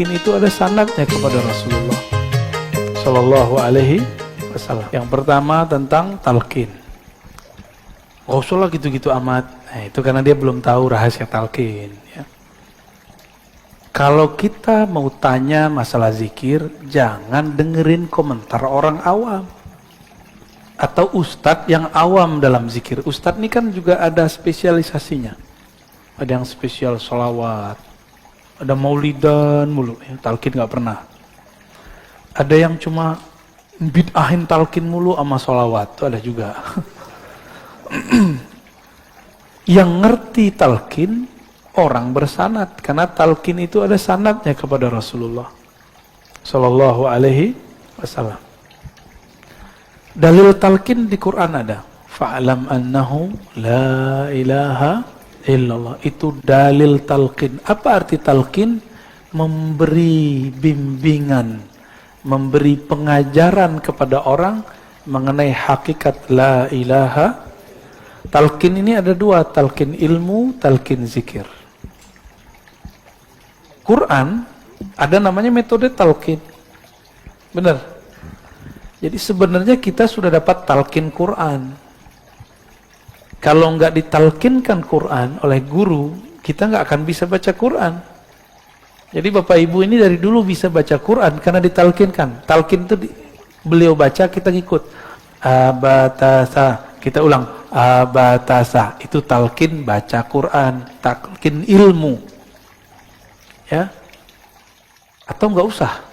talqin itu ada sanadnya kepada Rasulullah Shallallahu Alaihi Wasallam. Yang pertama tentang talqin. Gak usah lah gitu-gitu amat. Nah, itu karena dia belum tahu rahasia talqin. Ya. Kalau kita mau tanya masalah zikir, jangan dengerin komentar orang awam atau ustadz yang awam dalam zikir. Ustadz ini kan juga ada spesialisasinya. Ada yang spesial sholawat, ada maulidan mulu, ya, talqin gak pernah. Ada yang cuma bid'ahin talqin mulu sama sholawat, itu ada juga. Yang ngerti talqin orang bersanad, karena talqin itu ada sanadnya kepada Rasulullah Sallallahu Alaihi Wasallam. Dalil talqin di Quran ada. Fa'lam annahu la ilaha illallah. Itu dalil talqin. Apa arti talqin? Memberi bimbingan, memberi pengajaran kepada orang mengenai hakikat la ilaha. Talqin ini ada dua, talqin ilmu, talqin zikir. Quran ada namanya metode talqin. Benar. Jadi sebenarnya kita sudah dapat talqin Quran. Kalau nggak ditalqinkan Quran oleh guru, kita nggak akan bisa baca Quran. Jadi Bapak Ibu ini dari dulu bisa baca Quran karena ditalqinkan. Talqin itu beliau baca, kita ngikut. Abatasa, kita ulang. Abatasa, itu talqin baca Quran, talqin ilmu. Ya. Atau nggak usah.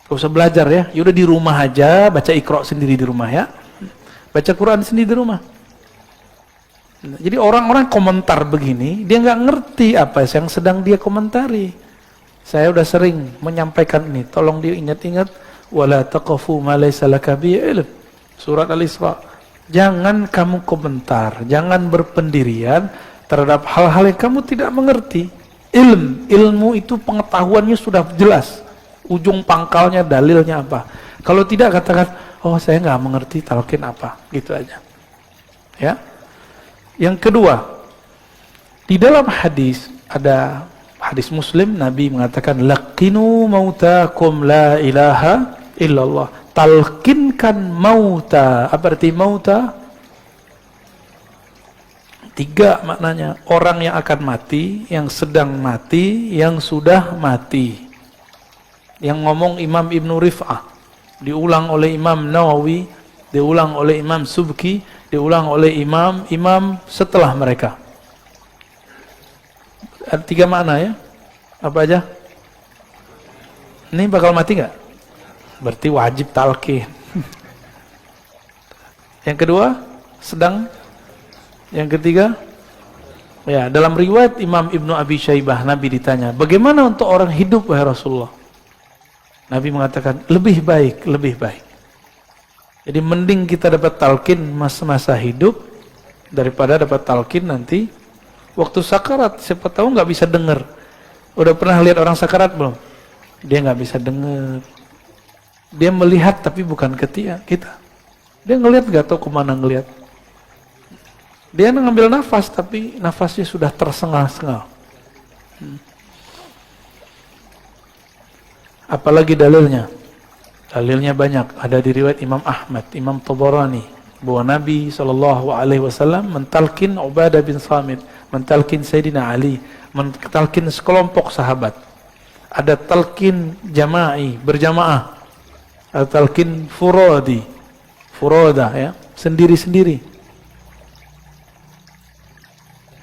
Nggak usah belajar ya. Yaudah di rumah aja baca Iqra sendiri di rumah ya. Baca Quran sendiri di rumah. Jadi orang-orang komentar begini, dia nggak ngerti apa yang sedang dia komentari. Saya udah sering menyampaikan ini. Tolong dia ingat-ingat. Wala taqafu ma laysa laka bihi ilm. Surat Al-Isra. Jangan kamu komentar, jangan berpendirian terhadap hal-hal yang kamu tidak mengerti. Ilmu itu pengetahuannya sudah jelas. Ujung pangkalnya, dalilnya apa. Kalau tidak katakan, oh saya nggak mengerti talqin apa. Gitu aja. Ya. Yang kedua, di dalam hadis, ada hadis Muslim, Nabi mengatakan, laqinu mautakum la ilaha illallah. Talqinkan mauta. Apa arti mauta? 3 maknanya. Orang yang akan mati, yang sedang mati, yang sudah mati. Yang ngomong Imam Ibn Rif'ah. Diulang oleh Imam Nawawi, diulang oleh Imam Subki, diulang oleh imam setelah mereka. Ada 3 makna ya. Apa aja? Ini bakal mati nggak? Berarti wajib talqin. Yang kedua, sedang. Yang ketiga, ya, dalam riwayat Imam Ibnu Abi Syaibah, Nabi ditanya, bagaimana untuk orang hidup wahai Rasulullah? Nabi mengatakan, lebih baik, lebih baik. Jadi mending kita dapat talqin masa-masa hidup daripada dapat talqin nanti waktu sakarat. Siapa tahu nggak bisa dengar. Udah pernah lihat orang sakarat belum? Dia nggak bisa dengar. Dia melihat tapi bukan kita. Dia ngelihat nggak tahu kemana ngelihat. Dia ngambil nafas tapi nafasnya sudah tersengal-sengal. Apalagi dalilnya? Dalilnya banyak. Ada di riwayat Imam Ahmad, Imam Tabarani, bahwa Nabi SAW mentalkin Ubadah bin Samit, mentalkin Sayyidina Ali, mentalkin sekelompok sahabat. Ada talqin jama'i, berjamaah. Ada talqin furoda ya, sendiri-sendiri.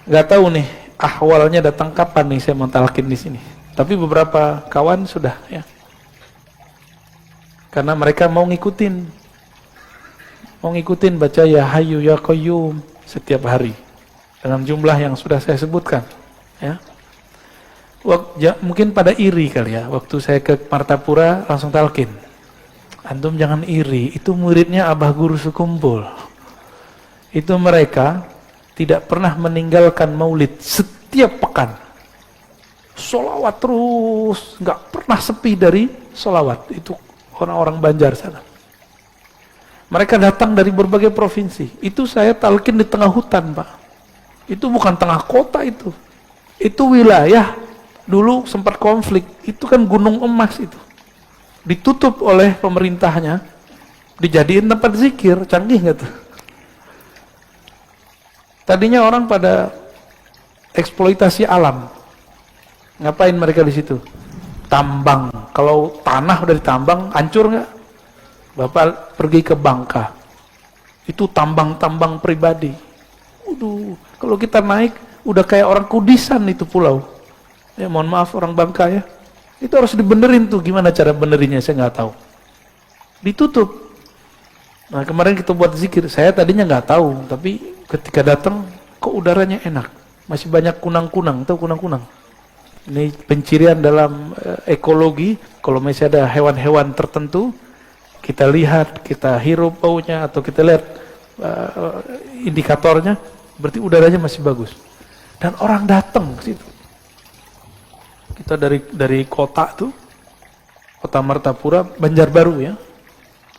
Gak tahu nih ahwalnya datang kapan nih saya mentalkin di sini. Tapi beberapa kawan sudah ya. Karena mereka mau ngikutin baca ya Hayyu ya Qayyum setiap hari dengan jumlah yang sudah saya sebutkan ya. Mungkin pada iri kali ya, waktu saya ke Martapura langsung talqin. Antum jangan iri, itu muridnya Abah Guru Sekumpul. Itu mereka tidak pernah meninggalkan maulid setiap pekan. Sholawat terus, nggak pernah sepi dari sholawat. Itu orang-orang Banjar sana. Mereka datang dari berbagai provinsi. Itu saya talqin di tengah hutan, Pak. Itu bukan tengah kota itu. Itu wilayah Dulu sempat konflik, itu kan gunung emas itu. Ditutup oleh pemerintahnya, dijadiin tempat zikir, canggih nggak tuh? Tadinya orang pada eksploitasi alam. Ngapain mereka di situ? Tambang. Kalau tanah udah ditambang, hancur nggak? Bapak pergi ke Bangka. Itu tambang-tambang pribadi. Waduh, kalau kita naik, udah kayak orang Kudisan itu pulau. Ya mohon maaf orang Bangka ya. Itu harus dibenerin tuh, gimana cara benerinnya saya nggak tahu. Ditutup. Nah kemarin kita buat zikir, saya tadinya nggak tahu, tapi ketika datang kok udaranya enak. Masih banyak kunang-kunang, tahu kunang-kunang? Ini pencirian dalam ekologi, kalau masih ada hewan-hewan tertentu, kita lihat, kita hirup baunya atau kita lihat indikatornya, berarti udaranya masih bagus. Dan orang datang ke situ. Kita dari kota tuh, kota Martapura, Banjarbaru ya,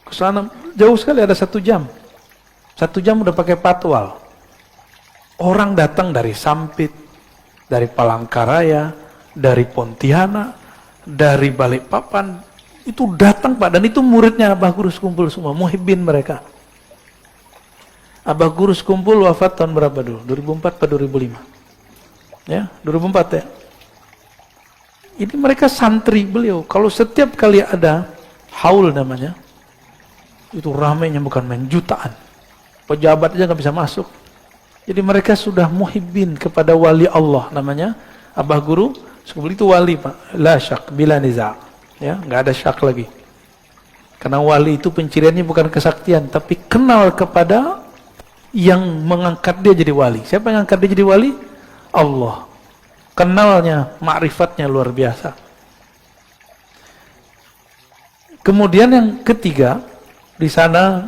ke sana jauh sekali, ada 1 jam. 1 jam udah pakai patwal. Orang datang dari Sampit, dari Palangkaraya, dari Pontianak, dari Balikpapan, itu datang Pak, dan itu muridnya Abah Guru Sekumpul semua, muhibbin mereka. Abah Guru Sekumpul wafat tahun berapa dulu? 2004 atau 2005? Ya, 2004 ya. Ini mereka santri beliau. Kalau setiap kali ada haul namanya, itu ramainya bukan main, jutaan. Pejabat aja nggak bisa masuk. Jadi mereka sudah muhibbin kepada wali Allah namanya. Abah Guru Sekumpul itu wali Pak. La syak, bila niza'. Ya, nggak ada syak lagi. Karena wali itu penciriannya bukan kesaktian, tapi kenal kepada yang mengangkat dia jadi wali. Siapa yang angkat dia jadi wali? Allah. Kenalnya, ma'rifatnya luar biasa. Kemudian yang ketiga, di sana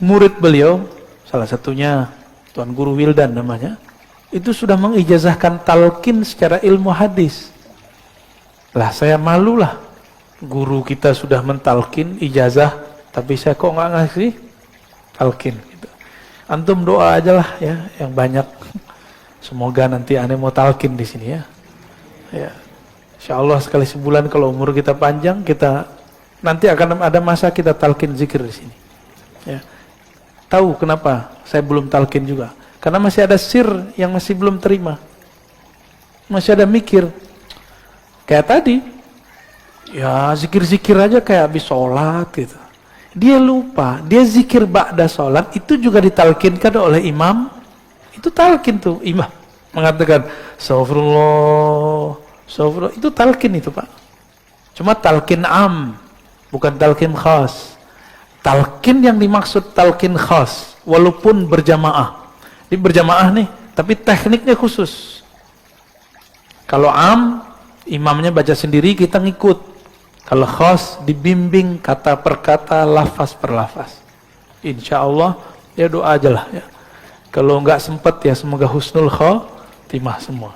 murid beliau, salah satunya Tuan Guru Wildan namanya, itu sudah mengijazahkan talqin secara ilmu hadis. Lah saya malulah, guru kita sudah mentalkin ijazah, tapi saya kok nggak ngasih talqin. Gitu. Antum doa aja lah ya, yang banyak. Semoga nanti aneh mau talqin di sini ya. Ya, insya Allah sekali sebulan kalau umur kita panjang, kita nanti akan ada masa kita talqin zikir di sini. Ya. Tahu kenapa saya belum talqin juga? Karena masih ada sir yang masih belum terima. Masih ada mikir. Kayak tadi, ya zikir-zikir aja kayak habis sholat gitu. Dia lupa, dia zikir ba'da sholat itu juga ditalkinkan oleh imam. Itu talqin tuh, imam mengatakan astagfirullah, astagfirullah, itu talqin itu Pak. Cuma talqin am, bukan talqin khas. Talqin yang dimaksud talqin khas, walaupun berjamaah. Ini berjamaah nih, tapi tekniknya khusus. Kalau am, imamnya baca sendiri, kita ngikut. Kalau khas, dibimbing kata per kata, lafaz per lafaz. Insya Allah, ya doa aja lah ya. Kalau nggak sempat ya semoga husnul khotimah semua.